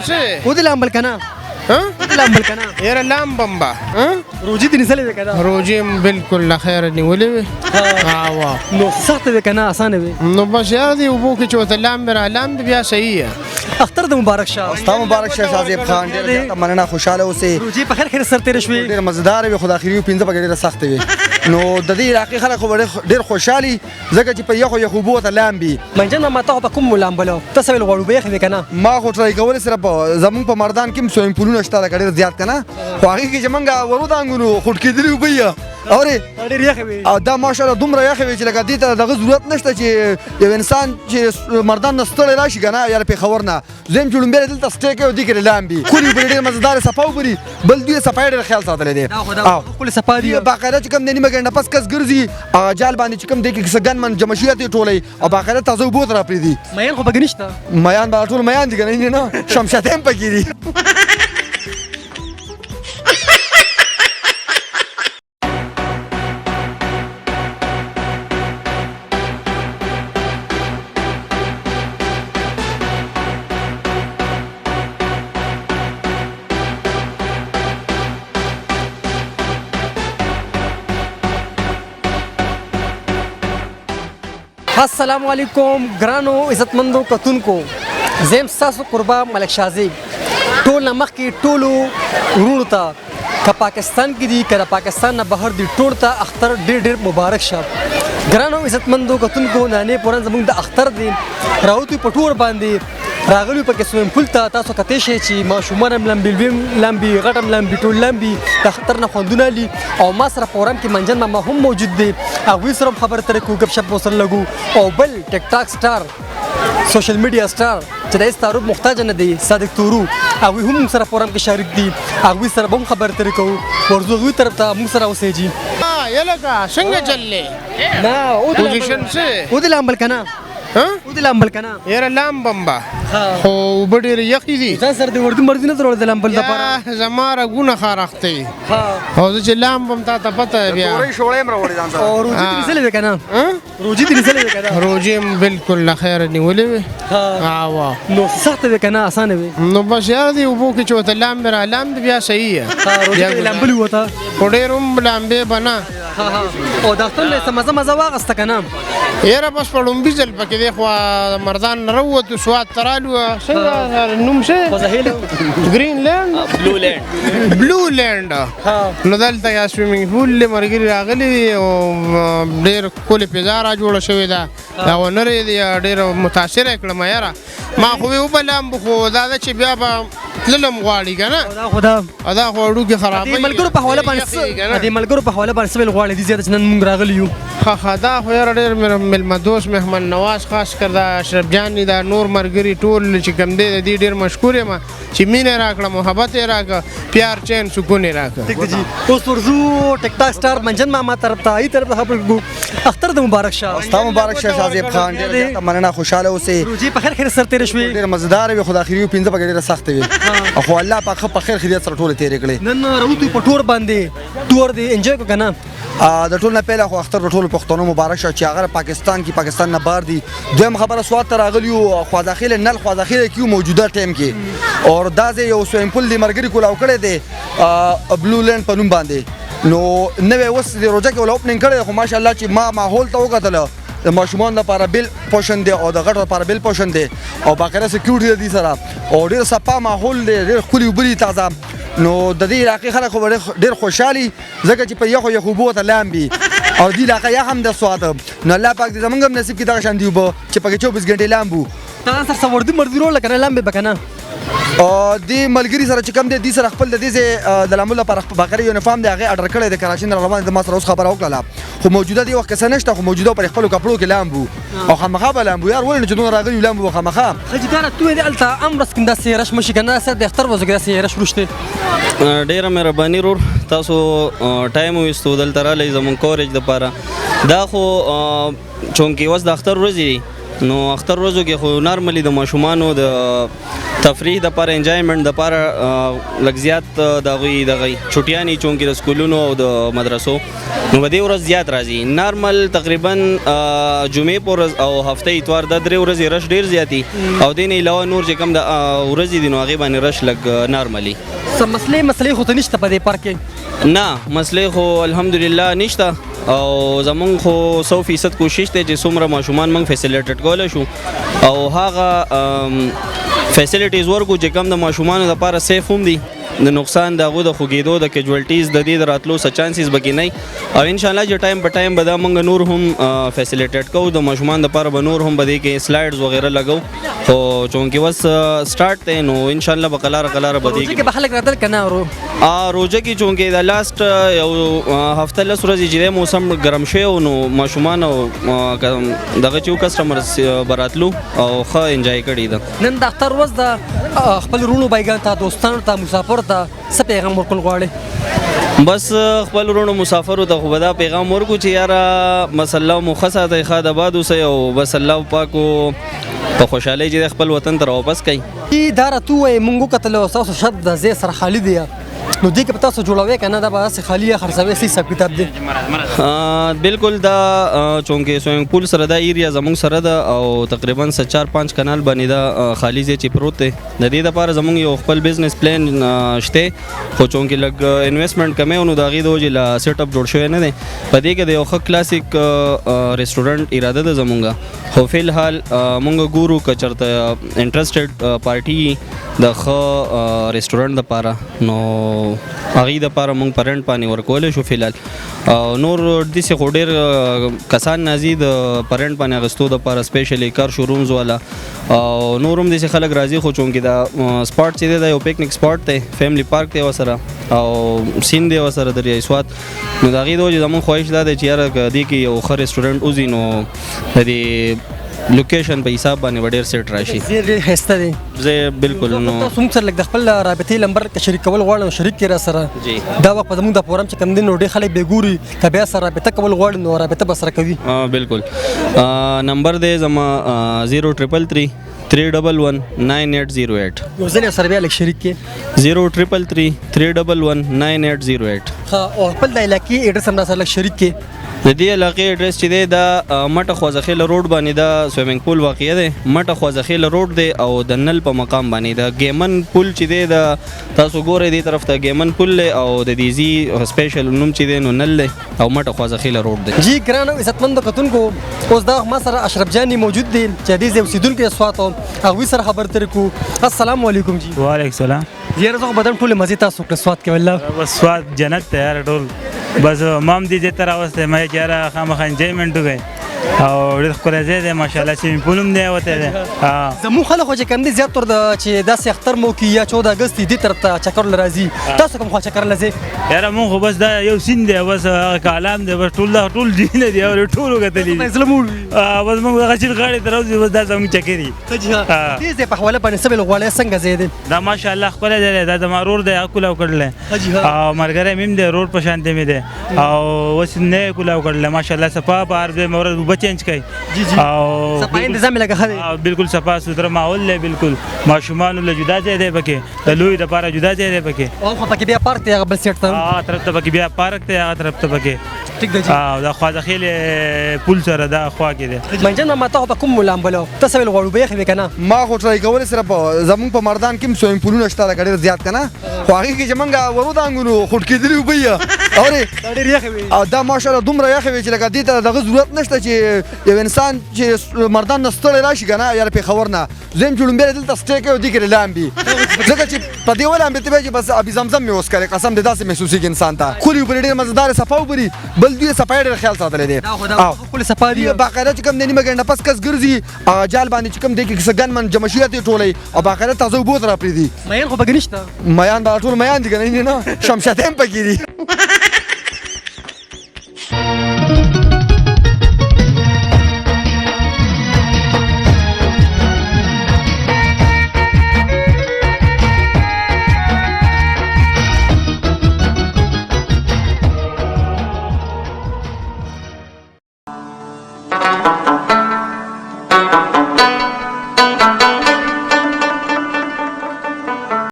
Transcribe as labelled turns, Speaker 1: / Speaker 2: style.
Speaker 1: Sí.
Speaker 2: ودي لامبل كنا
Speaker 1: ها؟
Speaker 2: ودي لامبل كنا
Speaker 1: يرى لامبمبا ها؟
Speaker 2: روجي دي نسلي كنا
Speaker 1: روجي بالكل خير نولي وا
Speaker 2: نو سخت كنا اسانه بي
Speaker 1: نو بس هذه وبوك شو تلامبرا لامب بیا صحیح
Speaker 2: اختر د مبارک شاه
Speaker 3: ستا مبارک شه شازیب خان ډېر زیاته مننه خوشاله اوسې
Speaker 2: روجي په خیر سر تیر شوي
Speaker 3: ډېر مزدار وي خو د اخري پنځه پکې ډېره سخته وي نو د دې علاقې خلک خو ډېر خوشحالي ځکه چې په یخو یخو اوبو ته لامبي
Speaker 2: منجن ما ته په کوم لامبلو تاسو ویل غواړو به خې کنه
Speaker 3: ما خو ټرای کول سره په زمون په مردان کې سویم پولونه شته لکه ډېر زیات کنه خو هغې کې چې موږ ورو دانګو خټ کېدلي اوبه یې اورې
Speaker 2: ډېر یخ وي
Speaker 3: او دا ماشاءالله دومره یخې وي چې لکه دې ته دغه ضرورت نشته چې یو انسان چې مردان نه ستړی راشي که نه یا پېښور نه زه یم چې لومبی دلته سټې کوي او دې کې لامبي خوري اوبه ډېر مزدار صفا وبري بل دوی صفا ډېر خیال ساتلی دی
Speaker 2: خپل صفا دي
Speaker 3: باقاعده چې کوم د نیمه ګنټه پس کس ګرځي هغه جال باندې چې کوم دی کې څه ګن من جمشیات یې ټولی او باقاعده تازه اوبو ته راپرېږدي
Speaker 2: مېن خو پکې نشته
Speaker 3: میان به ټول میان دي که نه شمشاته هم پکې دي
Speaker 2: السلام علیکم ګرانو عزتمندو کتونکو زم تاسو قربا ملک شازیب ټول نمخ کې ټولو ورونو ته که پاکستان کې دي که پاکستان نه بهر دي ټول ته اختر ډېر مبارک شه ګرانو عزتمندو کتونکو نانې پورن زموږ د اختر دی راوتی په ټور باندې راغلی پکې سویم پول ته تاسو کتې شئ چې ماشومان هم لمبي غټ هم لمبي ټول لمبي د اختر نه خوندونه لي او ما سره پروګرام کې منجن ماما هم موجود دی هغوی سره هم خبرې اترې کوو ګپ شپ ورسره لګو او بل ټیک ټاک سټار سوشل میډیا سټار چې د هېڅ تعارف محتاج نه دی صادق تورو هغوی هم موږ سره پروګرام کې شریک دي هغوی سره به هم خبرې اترې کوو ورځو هغوی طرف ته موږ سره اوسېږي
Speaker 1: یلکا څنګه چلې
Speaker 2: نه
Speaker 1: پوزیشن څه
Speaker 2: ودي لامبل کنه
Speaker 1: ها
Speaker 2: ودي لامبل کنه
Speaker 1: یرا لامبمبا خو اوبه ډېرې یخې دي
Speaker 2: ځان سره د وردي مرضي نه درول د لامبل دپاره
Speaker 1: زما رګونه خارښتې
Speaker 2: ها
Speaker 1: او زه چې لامبم تا ته پته بیا
Speaker 3: تورې شوړې هم راوړې ځان سره
Speaker 2: او روجي دې نسلې کنه روجي دې نسلې کنه
Speaker 1: روجي بالکل خیر نیولې وي وا
Speaker 2: نو سخت وي کنه اسانه وي
Speaker 1: نو بس هذه وبو کې چې تلامبرا لامب بیا صحیح
Speaker 2: روجي لامبل وته
Speaker 1: ډېر هم لامبې بنا
Speaker 2: او دا ټول له مزه واغسته کنه
Speaker 1: یاره بس په لومبي ځل پکې دی خو مردان نه راووتو سوات ته رالو څنګه نوم څه
Speaker 2: وزهیل
Speaker 1: ګرین لینډ بلو لینډ نو دلته یا سویمینګ پول له مرګري راغلي دي او ډېر ښکلې فضا را جوړه شوې ده دا ونرې دي ډېر متاثره کړم یاره ما خو اوبه لامبو خو دا ده چې بیا به تللم غواړي که نه دا خو وړوکې خرابوي
Speaker 2: د ملګرو په حواله باندې د ملګرو په حواله باندې څه ویل غواړي دي زیاته چې نن موږ راغلي یو
Speaker 1: ښه دا خو یاره ډېر مېلمه دوست مهمان نواز خاص کر دا اشرف جان دي دا نور ملګري ټول چې کوم دی د دې ډېر مشکور یم چې مینه یې راکړه محبت یې راکړه پیار چین سکون یې راکړه
Speaker 2: ټیک دی جی اوس ورځو ټیک ټاک سټار منجن ماما طرف ته ای طرف ته خبرې کوو اختر د مبارک شاه
Speaker 3: ستا مبارک شه شازیب خان ډېر زیاته مننه خوشحاله اوسې
Speaker 2: روجي په خیر سر تیر شوي
Speaker 3: ډېر مزدار وي خو د اخري پنځه پکې ډېره سخته وي خو الله پاک په خیر خیریت سره ټولې تېرې کړې
Speaker 2: نن راوتو په ټور باندې ټور دی انجوای کو کنه
Speaker 3: د ټول نه پهله خو اختر د ټولو پښتنو مبارک شه چې هغه پاکستان کې پاکستان نه بهر دي دویم خبره سوات ته راغلي یو خوا داخل نل خوا داخل کې موجوده ټایم کې اور دا زه یو سویم پول دی مرګري کولاو کړی دی بلو لینډ په نوم باندې نو نوې اوس د روجا کې ولا اوپننګ کړی خو ماشاءالله چې ما ماحول ته وکتل د ماشومان لپاره بیل پوشن دی او د غټو لپاره بیل پوشن دی او باقاعده سکیورټي دی سره او ډېر صفا ماحول دی ډېر ښکلي اوبه دي تازه نو د دې علاقې خلک خو ډېر خوشحالي ځکه چې په یخو اوبو ته لامبي او دې علاقه یخ هم د سوات نو الله پاک دې زموږ هم نصیب کړي دغه شان دي اوبه چې پکې 24 غنټې لامبو
Speaker 2: تا سره څه وردي مرضي رول کنه لامبې به کنه
Speaker 3: دې ملګري سره چې کوم دی دې سره خپل د دې د لامبو لپاره باقاعده یونیفارم دی هغې اډر کړی د کراچۍ نه روان د ما سره اوس خبره وکړله خو موجوده دې وخت کې څه نشته خو موجوده پر خپلو کپړو کې لامبو او خامخا به لامبو یار ولې نه چې دونه راغلي لامبو به خامخا
Speaker 2: حاجي داره تو دې هلته امرس کې داسې رش مشي کنه سر د اختر ورځو کې داسې رش وروشته
Speaker 4: ډیره مهرباني رور تاسو ټایم ویستو دلته رالی زموږ کوریج دپاره دا خو چونکې اوس د اختر ورځې نو اختر ورځو کې خو نارملی د ماشومانو د تفریح د پر انجایمنت د پر لږ زیات د غوي چټیانی چونکې د سکولونو او د مدرسو نو په دې ورځ زیات راځي نارمل تقریبا جمعې پر ورځ او هفته اتوار د درې ورځې رش ډیر زیاتی او دین علاوه نور چې کم د ورځې دي نو هغه باندې رش لږ نارملی
Speaker 2: سم مسلې خو ته نشته په دې پارک کې
Speaker 4: نه مسلې خو الحمدلله نشته او زمونږ خو 100% کوشش دی چې څومره ماشومان موږ فیسیلیټیټ کولی شو او هغه فیسیلیټیز ورکو چې کم د ماشومانو لپاره سیف هم دي د نقصان د هغو د خوږېدو د کیجوالټیز د دې د راتلو څه چانسز به کې نه او انشاءالله چې ټایم په ټایم به دا موږ نور هم فیسیلیټیټ کوو د ماشومان دپاره به نور هم به دې کې سلایډز وغیره لګو خو چونکې بس سټارټ دی نو انشاءالله به قلاره به دې
Speaker 2: کې به خلک راتل که نه
Speaker 4: روژه کې چونکې د لاست یو هفته لس ورځې چې دی موسم ګرم شوی نو ماشومان او دغه چې کسټمرز به راتلو او ښه انجای کړي ده
Speaker 2: نن د اختر ورځ د خپل وروڼو بایګانو ته دوستانو ته مسافرو ته څه پیغام ورکول غواړې
Speaker 4: بس خپل وروڼو مسافرو ته خو به دا پیغام ورکو چې یاره بس الله مو ښه ساتئ ښه د باد اوسئ او بس الله پاکو په خوشحالۍ چې خپل وطن ته راواپس کوي
Speaker 2: دا راته ووایې مونږ وکتل ستاسو شرط د ځای سره خالي دی نو دې کې په تاسو جوړوي که نه دا به هسې خالي یا خرڅوي څه حساب کتاب دی
Speaker 4: بالکل دا چونکې سویمنګ پول سره دا ایریا زموږ سره ده او تقریبا 4-5 کنال باندې دا خالي ځای چې پروت دی د دې دپاره زموږ یو خپل بزنس پلان شته خو چونکې لږ انویسټمنټ کمی نو د هغې د وجې له سیټ اپ جوړ شوی نه دی په دې کې د یو ښه کلاسیک ریسټورنټ اراده ده زموږ خو فی الحال مونږ ګورو که چېرته انټرسټډ پارټي د ښه ریسټورنټ دپاره نو هغې دپاره مونږ په رنټ باندې ورکولی شو فی الحال نور داسې خو ډېر کسان نازي د په رنټ باندې اخیستو دپاره سپیشلی کار شورومز والا او نور هم داسې خلک راځي خو چونکې دا سپاټ چې دی دا یو پکنیک سپاټ دی فیملی پارک دی ورسره او سین دی ورسره د ریایسوات نو د هغې د وجې زموږ خواهش دا دی چې یاره که دې کې یو ښه ریسټورنټ وځي نو د دې لوکیشن په حساب باندې به ډېر سیټ راشي
Speaker 2: ډېر ښایسته دی
Speaker 4: زه بالکل نو
Speaker 2: تاسو موږ سره لږ د خپل رابطې نمبر که شریک کول غواړئ نو شریک کړئ را سره
Speaker 4: جی
Speaker 2: دا وخت په زموږ د پروګرام چې کوم دی نو ډېر خلک بې ګوري که بیا سره رابطه کول غواړي نو رابطه به سره کوي
Speaker 4: بالکل نمبر دی زما 0333 311 9808
Speaker 2: یو ځل یې سره بیا لږ شریک کړئ
Speaker 4: 0333 311 9808
Speaker 2: او خپل د علاقې ایډرس هم را سره لږ شریک کړئ
Speaker 4: د دې علاقې اډرس چې دی دا مټه خوځخیله روډ باندې دا سویمنګ پول واقع دی مټه خوځخیله روډ دی او د نل په مقام باندې د ګیمن پول چې دی د تاسو ګورئ دې طرف ته ګیمن پول دی او د دیزي سپیشل نوم چې دی نو نل دی او مټه خوځخیله روډ دی
Speaker 2: جی ګرانو عزتمندو کتونکو اوس دا ما سره اشرف جانی موجود دی چې دې ځای اوسېدونکی سوات هغوی سره خبرې ترې کوو السلام علیکم جی
Speaker 5: وعلیکم السلام
Speaker 2: یاره زه خو بدن ټولې مزې تاسو کړه سوات کې والله
Speaker 5: بس سوات جنت ته یار ټول بس مام دې دې ته راوستی مې چې یاره خامخا انجویمنټ وکړئ او ډېر ښکلی ځای دی ماشاءالله سویمنګ پول هم دی وتی دی
Speaker 2: زموږ خلک خو چې کوم دی زیات تر د چې داسې اختر مو کې یا 14 اګست دې طرف ته چکر له راځي تاسو کوم خوا چکر له ځئ
Speaker 5: یاره مونږ خو بس دا یو سین دی بس هغه کالام دی بس ټول ځایونه دي او ټول وکتلي دي
Speaker 2: زړه موړ
Speaker 5: بس مونږ دغه چیل غاړې ته راوځو بس دا زموږ چکر دي
Speaker 2: دې ځای په حواله باندې څه ویل غواړئ څنګه ځای دی
Speaker 5: دا ماشاءالله ښکلی ځای دی دا زما رور دی هغه کولاو کړلی او ملګری مې هم دی رور په شانتې مې دی او اوس نه یې کولاو کړلی ماشاءالله صفا په هر ځای مې ورځ اوبه چینج کوي او
Speaker 2: صفایي تنظیم لګه ښه دی
Speaker 5: بالکل صفا سوتره ماحول دی بالکل ماشومانو له جدا ځای دی پکې د لوی دپاره جدا ځای دی پکې
Speaker 2: او خو پکې بیا پارک دی هغه بل سیټ ته
Speaker 5: هغه طرف ته پکې بیا پارک دی هغه طرف ته پکې
Speaker 2: ټیک دی
Speaker 5: او دا خواځخیل پول سره دا خوا کې دی
Speaker 2: منجن ما ته په کوم لامبلو تاسو ویل غواړو به خو کنه
Speaker 3: ما خو ټرای کول سره په زمون په مردان کې سویم پولونه شته دا ډېر زیات کنه خو هغه کې چې منګه ورو دانګونو خټ کېدلی وبیا اورې
Speaker 2: ډېر یخ
Speaker 3: او دا ماشاءالله دومره یخ وی چې لکه دې ته دغه ضرورت نشته چې یو انسان چې مردان نستړی راشي کنه یا په خبر نه زم جوړم به دلته سټیک او دې کې لامبي ځکه چې په دې ولا هم ته چې بس ابي زمزم مې اوس کړي قسم دې داسې محسوسي کې انسان ته خوري په ډېر مزدار صفاو بری بل دې صفای ډېر خیال ساتل دي
Speaker 2: او خپل سفاری
Speaker 3: باقاعده چې کوم نیمه ګنده پس کس ګرځي جال باندې چې کوم دې کې سګن من جمشیات ټولې او باقاعده تاسو بوت را پری دي
Speaker 2: مېن خو بګنيشته
Speaker 3: میان دا ټول میان دي کنه نه شمشاتم پکې دي